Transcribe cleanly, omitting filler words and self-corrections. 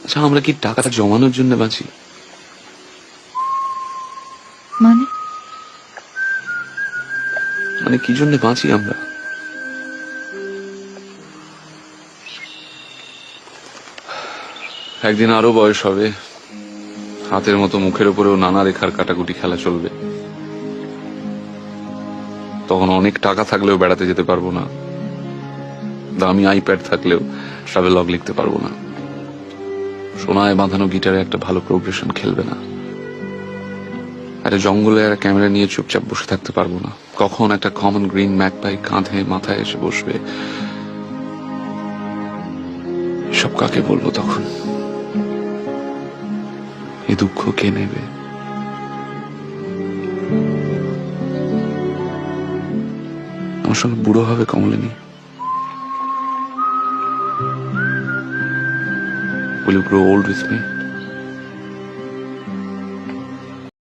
আচ্ছা, আমরা কি টাকাটা জমানোর জন্য বাঁচি? মানে মানে কি জন্য বাঁচি আমরা? একদিন আরো বয়স হবে, হাতের মতো মুখের উপরেও নানা রেখার কাটাকুটি খেলা চলবে। তখন অনেক টাকা থাকলেও বেড়াতে যেতে পারবো না, দামি আইপ্যাড থাকলেও ট্রাভেলগ লিখতে পারবো না, সোনায় বাঁধানো গিটারে একটা ভালো প্রোগ্রেশন খেলবে না, একটা জঙ্গলে একটা ক্যামেরা নিয়ে চুপচাপ বসে থাকতে পারবো না। কখন একটা কমন গ্রিন ম্যাকপাই কাঁধে মাথায় এসে বসবে, সব কাকে বলবো তখন? এ দুঃখ কে নেবে? আমার সঙ্গে বুড়ো হবে Kamalini. Will you grow old with me?